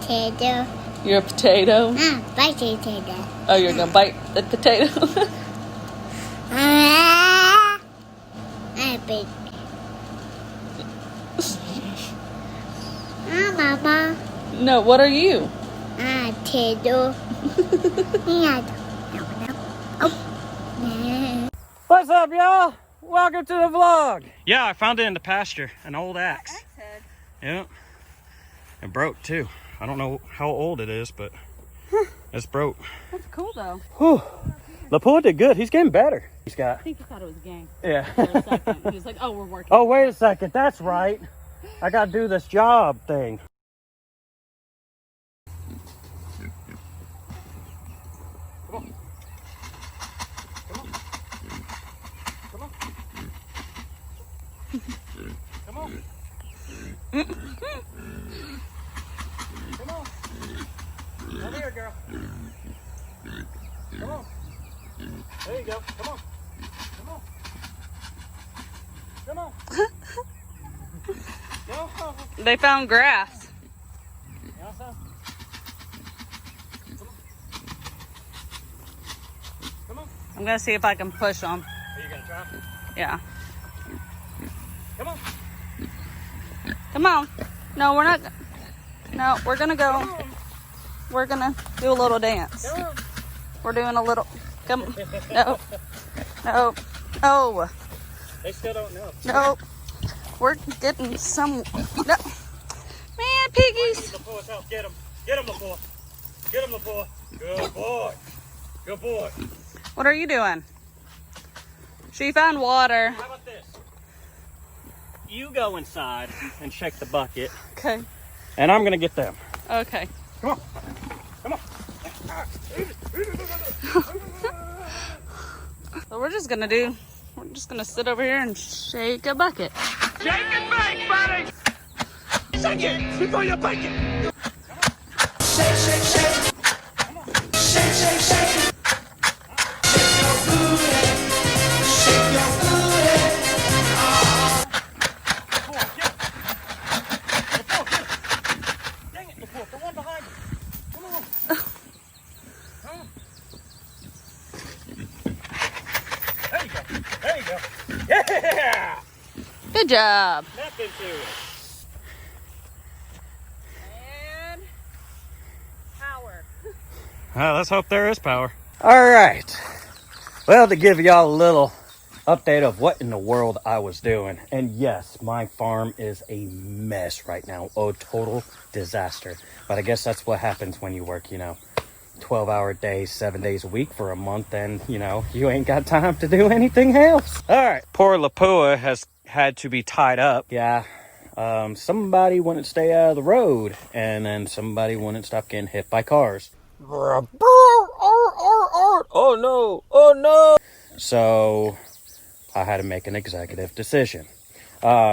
potato. You're a potato? Bite the potato. Oh, you're gonna bite the potato? I'm big. Mama. No, what are you? Potato. What's up, y'all? Welcome to the vlog. Yeah, I found it in the pasture, an old axe. Head. Yeah, it broke too. I don't know how old it is, but it's broke. That's cool though. Whew. Lapua did good. He's getting better. I think he thought it was a game. Yeah. For a second. He was like, oh, we're working. Oh, wait a second. That's right. I gotta do this job thing. Come on. Come on. Come on. Come on. Come here, girl. Come on. There you go. Come on. Come on. Come on. Go. They found grass. You want some? Come on. I'm gonna see if I can push them. Are you gonna try? Yeah. Come on. Come on. No, we're not. No, we're gonna go. We're gonna do a little dance. Come on. We're doing a little. Come. No. No. No. They still don't know. No. We're getting some. No. Man, piggies. Get him. Get him, Lapua. Get him, Lapua. Good boy. Good boy. What are you doing? She found water. How about this? You go inside and shake the bucket, Okay. and I'm gonna get them. Okay. Come on. Come on. So we're just gonna sit over here and shake a bucket. Shake and bake, buddy! Shake it before you bake it! Shake, shake, shake! Come on. Shake, shake, shake! Shake your booty! Shake your booty! Come on, get it! Get it! Dang it, Lapua, the one behind you! Come on! Come on! There you go! There you go! Yeah! Good job. Nothing to it. And power. Let's hope there is power. All right. Well, to give y'all a little update of what in the world I was doing. And yes, my farm is a mess right now. Oh, total disaster. But I guess that's what happens when you work, 12-hour days, 7 days a week for a month, and you ain't got time to do anything else. All right, poor Lapua has had to be tied up. Yeah, somebody wouldn't stay out of the road, and then somebody wouldn't stop getting hit by cars. Oh no, oh no. So I had to make an executive decision.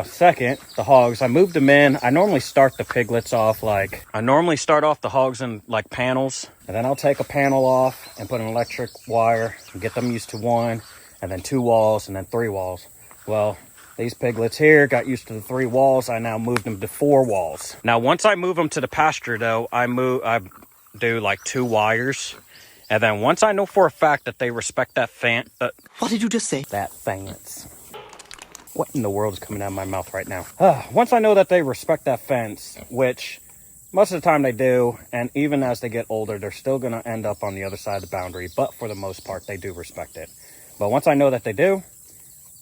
Second, the hogs, I moved them in. I normally start the piglets off the hogs in like panels, and then I'll take a panel off and put an electric wire and get them used to one, and then 2 walls, and then 3 walls. Well, these piglets here got used to the 3 walls. I now moved them to 4 walls. Now, once I move them to the pasture though, I do like 2 wires. And then once I know for a fact that they respect that fence. What did you just say? That fence. What in the world is coming out of my mouth right now? Once I know that they respect that fence, which most of the time they do, and even as they get older, they're still going to end up on the other side of the boundary, but for the most part, they do respect it. But once I know that they do,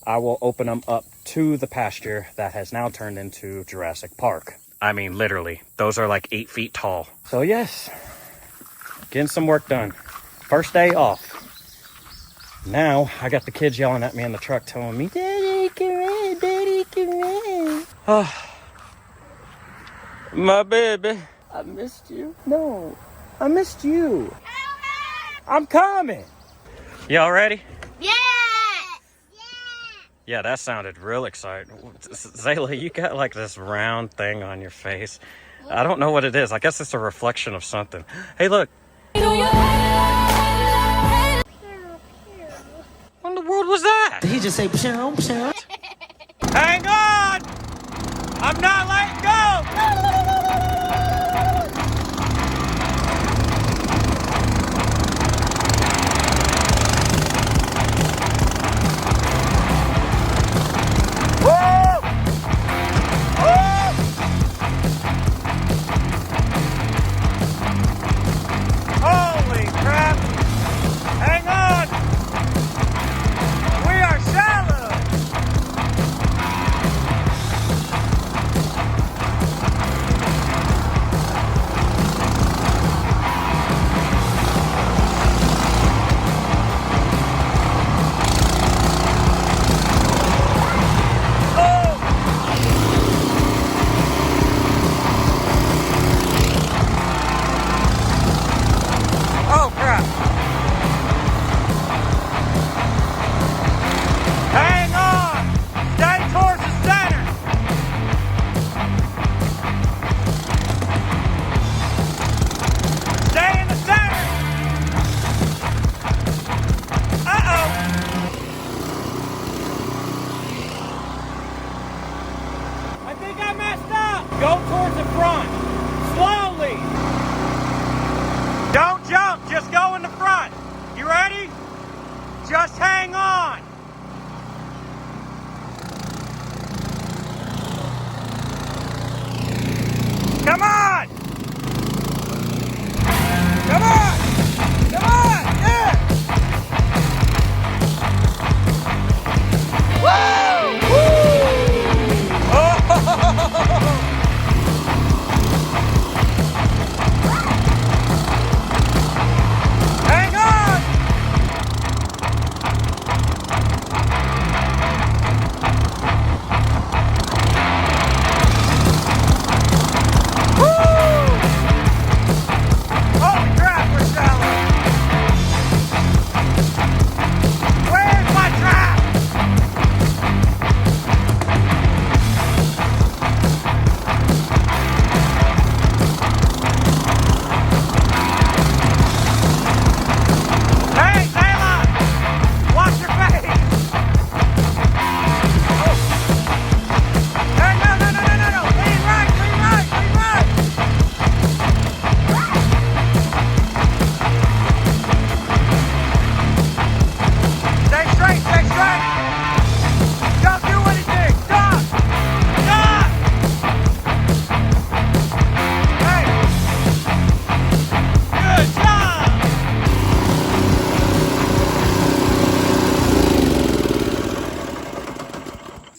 I will open them up to the pasture that has now turned into Jurassic Park. I mean, literally, those are like 8 feet tall. So yes, getting some work done. First day off. Now, I got the kids yelling at me in the truck telling me, Daddy, come in, Daddy, come in. Oh, my baby. I missed you. No, I missed you. I'm coming. Y'all ready? Yeah! Yeah, that sounded real exciting. Zayla, you got like this round thing on your face. I don't know what it is. I guess it's a reflection of something. Hey, look. What in the world was that? Did he just say pshaw, pshaw? Hang on! I'm not letting go!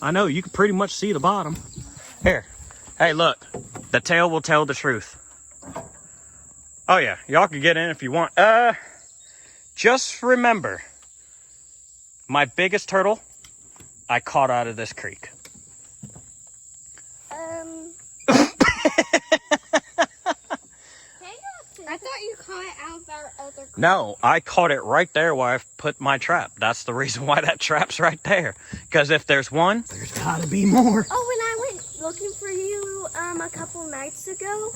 I know, you can pretty much see the bottom. Here. Hey, look. The tail will tell the truth. Oh, yeah. Y'all can get in if you want. Just remember, my biggest turtle, I caught out of this creek. I thought you caught it out of our other creek. No, I caught it right there where I put my trap. That's the reason why that trap's right there. Because if there's one, there's gotta be more. Oh, when I went looking for you a couple nights ago,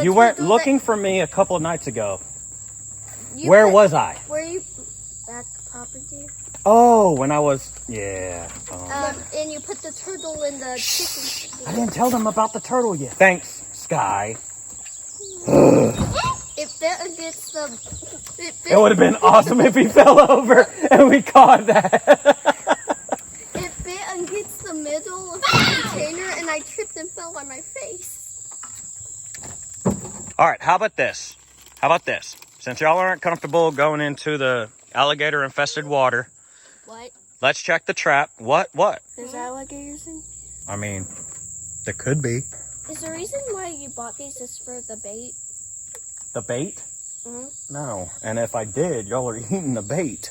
You went looking for me a couple of nights ago. Where was I? Were you back property? Oh, when I was, yeah. And you put the turtle in the chicken. I didn't tell them about the turtle yet. Thanks, Sky. It bit against the. It would have been awesome if he fell over and we caught that. It bit against the middle of the container and I tripped and fell on my face. All right, how about this? Since y'all aren't comfortable going into the alligator infested water, What? let's check the trap. What? There's alligators in. I mean, there could be. Is the reason why you bought these just for the bait? The bait? Mm-hmm. No. And if I did, y'all are eating the bait.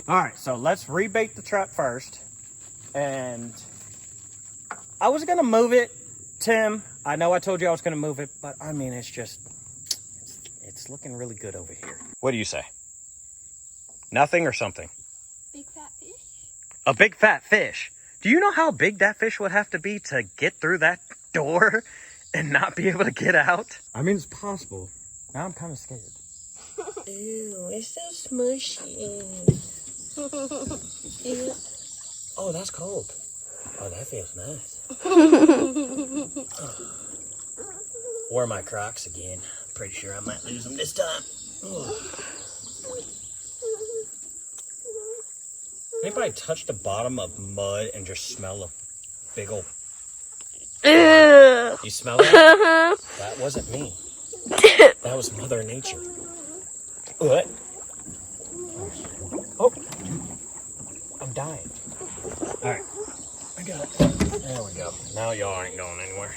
All right, so let's rebait the trap first. And I was going to move it, Tim. I know I told you I was going to move it, but I mean, it's looking really good over here. What do you say? Nothing or something? Big fat fish? A big fat fish. Do you know how big that fish would have to be to get through that door and not be able to get out? I mean, it's possible. Now I'm kind of scared. Ew, it's so smushy. Ew. Oh, that's cold. Oh, that feels nice. Wore my Crocs again. Pretty sure I might lose them this time. Anybody touch the bottom of mud and just smell a big old... You smell that? That wasn't me. That was Mother Nature. What? Oh. I'm dying. Alright. I got it. There we go. Now y'all ain't going anywhere.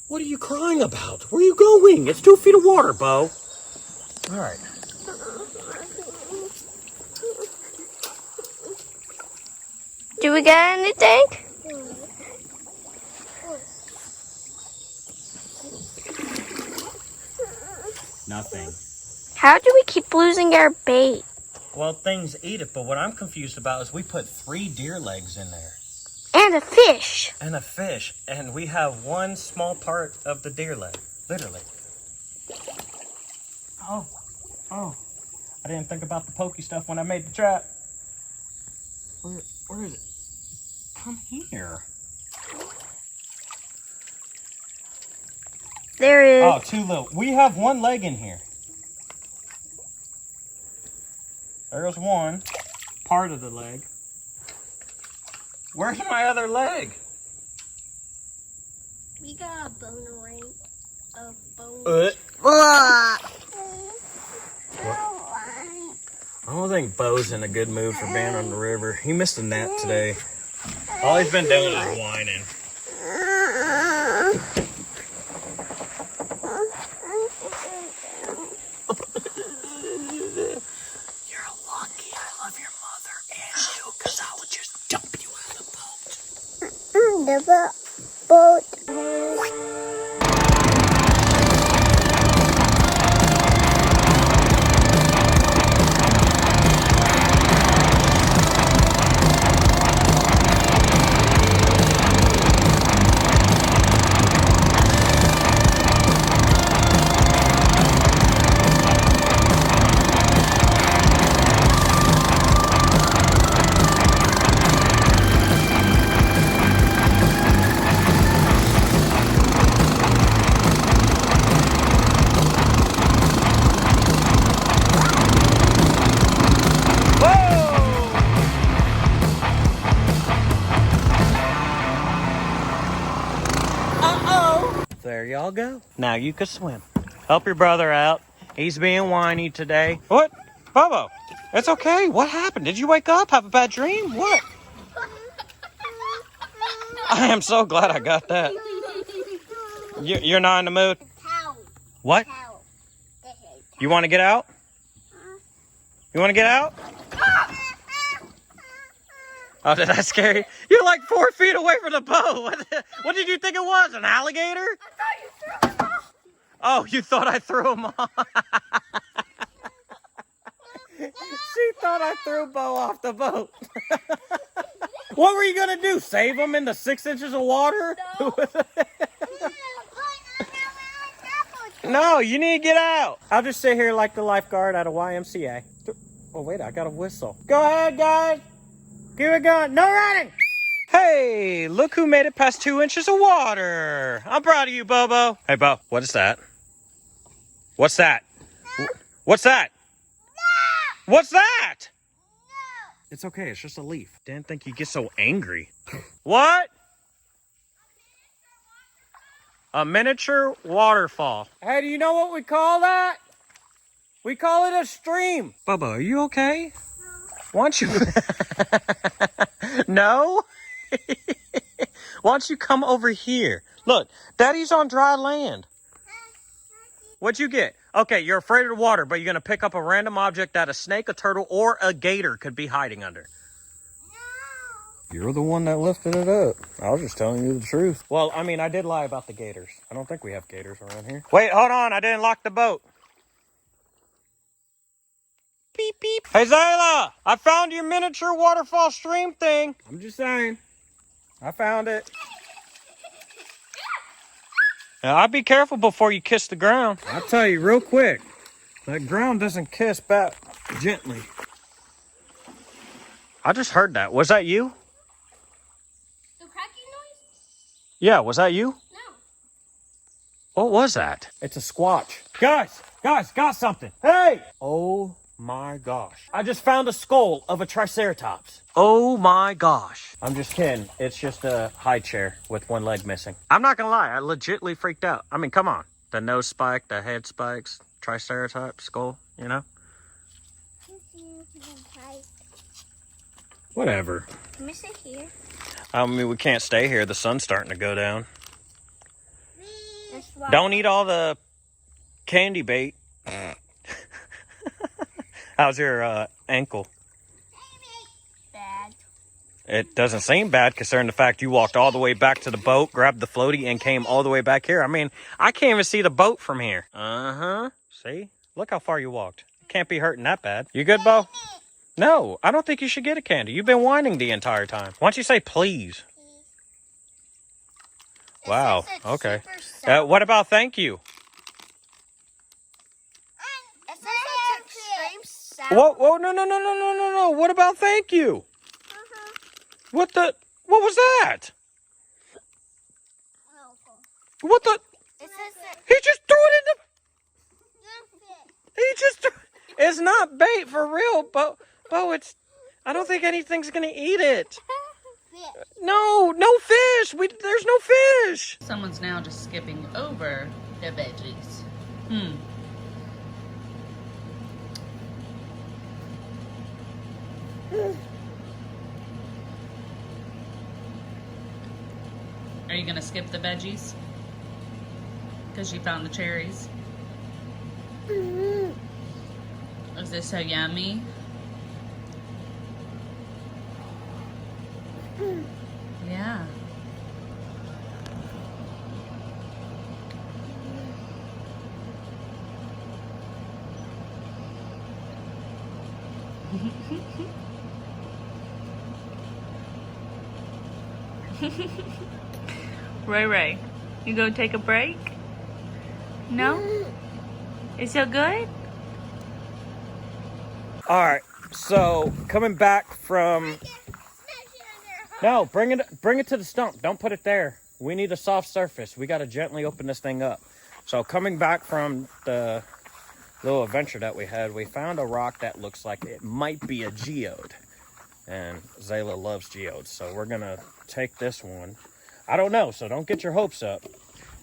What are you crying about? Where are you going? It's 2 feet of water, Bo. Alright. Do we get anything? Nothing. How do we keep losing our bait? Well, things eat it, but what I'm confused about is we put 3 deer legs in there. And a fish. And a fish. And we have one small part of the deer leg. Literally. Oh. I didn't think about the pokey stuff when I made the trap. Where is it? Come here. There is. Oh, too little. We have 1 leg in here. There's one. Part of the leg. Where's my other leg? We got a bone ring. A bone. I don't think Bo's in a good mood for being on the river. He missed a nap today. All he's been doing is whining. You're lucky I love your mother and you, because I would just dump you out of the boat. The boat. There y'all go. Now you can swim. Help your brother out. He's being whiny today. What? Bobo, It's okay. What happened? Did you wake up? Have a bad dream? What? I am so glad I got that. You're not in the mood? What? You want to get out? You want to get out? Oh, did I scare you? You're like 4 feet away from the boat. What did you think it was? An alligator? I thought you threw him off. Oh, you thought I threw him off? She thought I threw Bo off the boat. What were you going to do? Save him in the 6 inches of water? No. No, you need to get out. I'll just sit here like the lifeguard at a YMCA. Oh, wait, I got a whistle. Go ahead, guys. Keep it going. No running. Hey, look who made it past 2 inches of water. I'm proud of you, Bobo. Hey, Bo, what is that? What's that? What's that? No. What's that? No. It's okay. It's just a leaf. Didn't think you'd get so angry. What? A miniature waterfall. Hey, do you know what we call that? We call it a stream. Bubba, are you okay? No. Why don't you... No? Why don't you come over here? Look, Daddy's on dry land. What'd you get? Okay, you're afraid of the water, but you're going to pick up a random object that a snake, a turtle, or a gator could be hiding under. You're the one that lifted it up. I was just telling you the truth. Well, I mean, I did lie about the gators. I don't think we have gators around here. Wait, hold on. I didn't lock the boat. Beep, beep. Hey, Zayla, I found your miniature waterfall stream thing. I'm just saying. I found it. Now, I'd be careful before you kiss the ground. I'll tell you real quick. That ground doesn't kiss back gently. I just heard that. Was that you? Yeah, was that you? No. What was that? It's a squatch. Guys, got something. Hey! Oh my gosh. I just found a skull of a triceratops. Oh my gosh. I'm just kidding. It's just a high chair with one leg missing. I'm not gonna lie, I legitly freaked out. I mean, come on. The nose spike, the head spikes, triceratops skull, you know? Whatever. Let me sit here. I mean, we can't stay here. The sun's starting to go down. Don't eat all the candy bait. How's your ankle? Bad. It doesn't seem bad considering the fact you walked all the way back to the boat, grabbed the floaty, and came all the way back here. I mean, I can't even see the boat from here. Uh-huh. See? Look how far you walked. You can't be hurting that bad. You good, Bo? No, I don't think you should get a candy. You've been whining the entire time. Why don't you say please? Wow, okay. What about thank you? Whoa, no. What about thank you? What was that? What the? He just threw it in the... He just threw... It's not bait for real, Bo, it's... I don't think anything's gonna eat it. No fish. There's no fish. Someone's now just skipping over the veggies. Are you gonna skip the veggies? Because you found the cherries? Is this so yummy? Yeah. Ray, you gonna take a break? No? It's so good? All right, so coming back from... No, bring it to the stump. Don't put it there. We need a soft surface. We got to gently open this thing up. So coming back from the little adventure that we had, we found a rock that looks like it might be a geode. And Zayla loves geodes, so we're going to take this one. I don't know, so don't get your hopes up.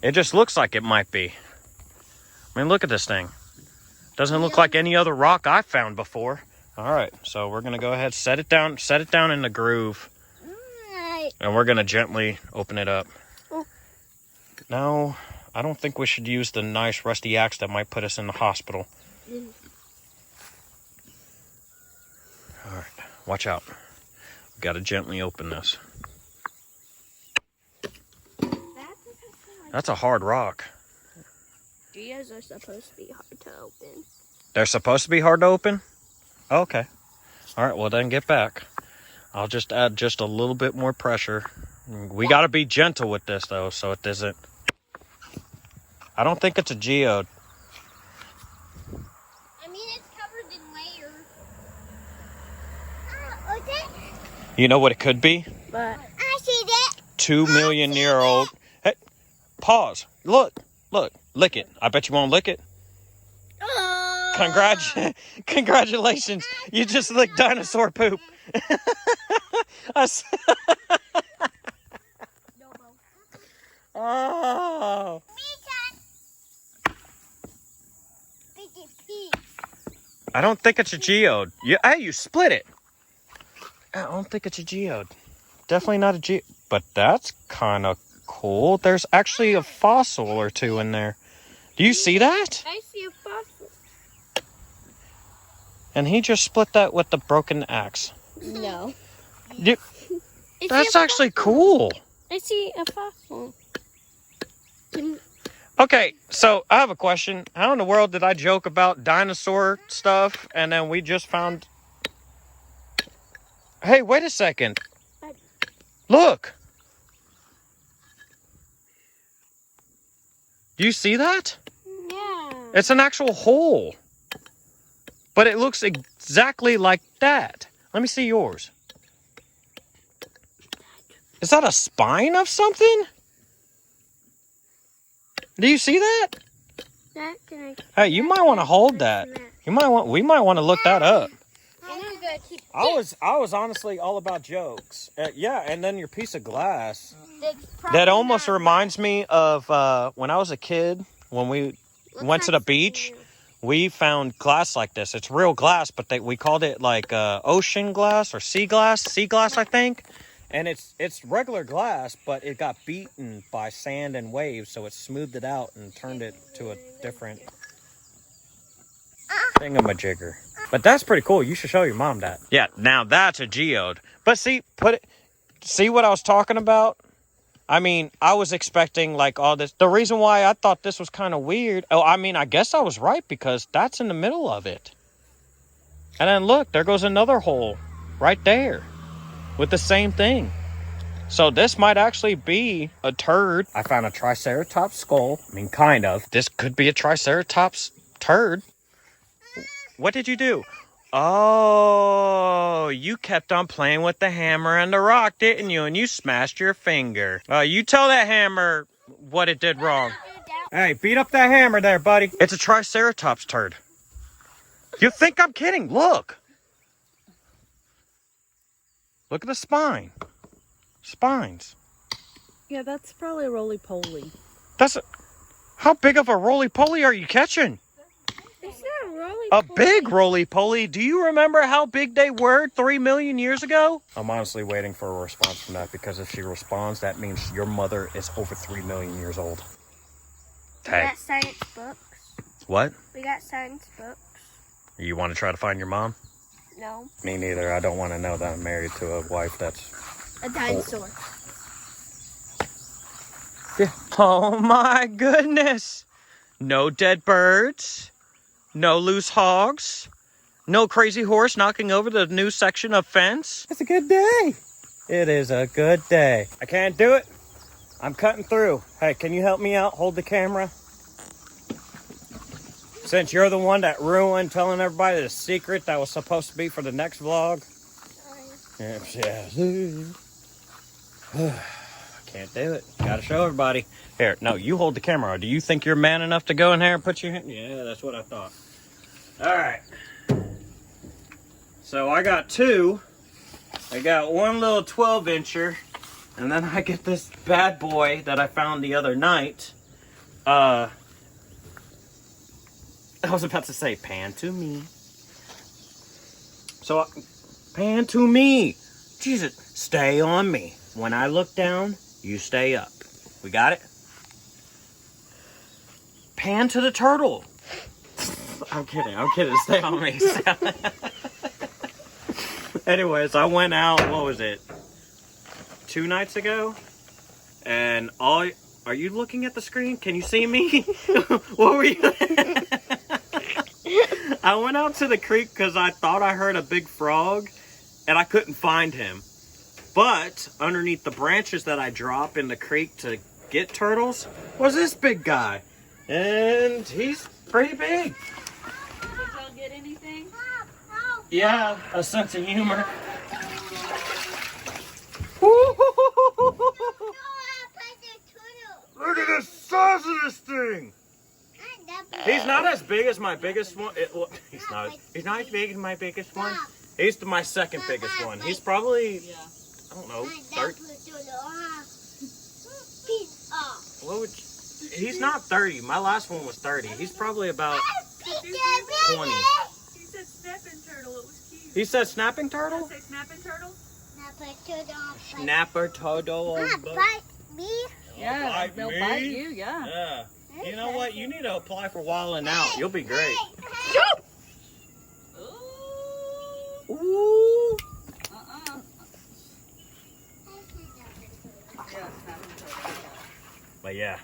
It just looks like it might be. I mean, look at this thing. Doesn't look like any other rock I've found before. All right, so we're gonna go ahead, set it down in the groove, Alright. and we're gonna gently open it up. Oh. No, I don't think we should use the nice rusty axe that might put us in the hospital. All right, watch out. We gotta gently open this. That's a hard rock. Geos are supposed to be hard to open. They're supposed to be hard to open? Okay. All right, well then get back. I'll just add just a little bit more pressure. We got to be gentle with this though, so it doesn't... I don't think it's a geode. I mean, it's covered in layers. Okay. You know what it could be? But I see that. 2 million year old... Hey, pause. Look, lick it. I bet you won't lick it. Congratulations. You just licked dinosaur poop. Oh. I don't think it's a geode. Hey, you split it. I don't think it's a geode. Definitely not a geode. But that's kind of cool. There's actually a fossil or two in there. Do you see that? I see a fossil. And he just split that with the broken axe. No. That's actually cool. I see a fossil. Okay, so I have a question. How in the world did I joke about dinosaur stuff and then we just found... Hey, wait a second. Look. Do you see that? Yeah. It's an actual hole. But it looks exactly like that. Let me see yours. Is that a spine of something? Do you see that? Hey, you might want to hold that. We might want to look that up. I was honestly all about jokes. Yeah, and then your piece of glass. That almost reminds me of when I was a kid, when we went to the beach. We found glass like this. It's real glass, but we called it like ocean glass or sea glass, I think. And it's regular glass, but it got beaten by sand and waves, so it smoothed it out and turned it to a different thingamajigger. But that's pretty cool. You should show your mom that. Yeah, now that's a geode. But see what I was talking about? I mean, I was expecting like all this. The reason why I thought this was kind of weird. Oh, I mean, I guess I was right because that's in the middle of it. And then look, there goes another hole right there with the same thing. So this might actually be a turd. I found a triceratops skull. I mean, kind of. This could be a triceratops turd. What did you do? Oh, you kept on playing with the hammer and the rock, didn't you? And you smashed your finger. You tell that hammer what it did wrong. Hey, beat up that hammer there, buddy. It's a triceratops turd. You think I'm kidding? Look. Look at the spine. Spines. Yeah, that's probably a roly-poly. How big of a roly-poly are you catching? It's not a roly-poly. A big roly-poly. Do you remember how big they were 3 million years ago? I'm honestly waiting for a response from that because if she responds, that means your mother is over 3 million years old. We got science books. What? We got science books. You want to try to find your mom? No. Me neither. I don't want to know that I'm married to a wife that's... A dinosaur. Yeah. Oh my goodness. No dead birds. No loose hogs. No crazy horse knocking over the new section of fence. It's a good day. It is a good day. I can't do it. I'm cutting through. Hey, can you help me out? Hold the camera. Since you're the one that ruined telling everybody the secret that was supposed to be for the next vlog. Yeah. Can't do it. Gotta show everybody. Here, no, you hold the camera. Do you think you're man enough to go in there and put your hand? Yeah, that's what I thought. All right. So I got two. I got one little 12-incher. And then I get this bad boy that I found the other night. I was about to say, pan to me. So, pan to me. Jesus, stay on me. When I look down, you stay up. We got it? Pan to the turtle. I'm kidding. Stay on me. Anyways, I went out, what was it? 2 nights ago? And are you looking at the screen? Can you see me? What were you? I went out to the creek because I thought I heard a big frog and I couldn't find him. But underneath the branches that I drop in the creek to get turtles was this big guy. And he's pretty big. Did y'all get anything? Yeah, a sense of humor. Look at the size of this thing. He's not as big as my biggest one. He's not as big as my biggest one. He's my second biggest one. He's probably, I don't know, 30. He's not 30. My last one was 30. He's probably about 20. He said snapping turtle. It was cute. He said snapping turtle? Say snapping turtle? Snapper turtle. Bite me. Yeah, Bite they'll me? bite you, yeah. Yeah. You know what? You need to apply for Wildin' Out. You'll be great. Ooh. Ooh. Yeah, snapping turtle. But yeah,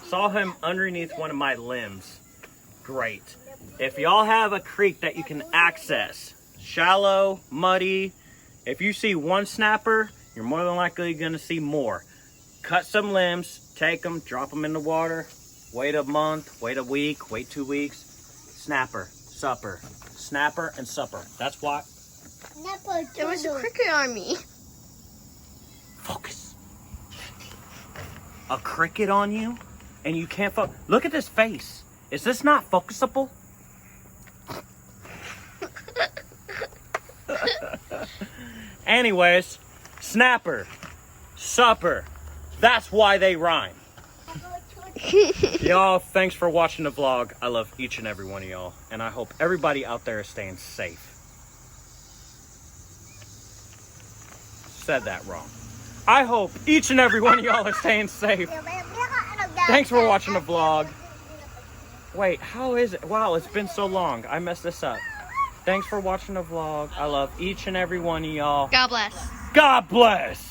saw him underneath one of my limbs. Great. If y'all have a creek that you can access, shallow, muddy, if you see one snapper, you're more than likely going to see more. Cut some limbs, take them, drop them in the water, wait a month, wait a week, wait 2 weeks. Snapper, supper, snapper, and supper. That's why. There was a cricket on me. Focus. A cricket on you, and you can't focus. Look at this face. Is this not focusable? Anyways, snapper, supper. That's why they rhyme. Y'all, thanks for watching the vlog. I love each and every one of y'all, and I hope everybody out there is staying safe. Said that wrong. I hope each and every one of y'all are staying safe. Thanks for watching the vlog. Wait, how is it? Wow, it's been so long. I messed this up. Thanks for watching the vlog. I love each and every one of y'all. God bless. God bless.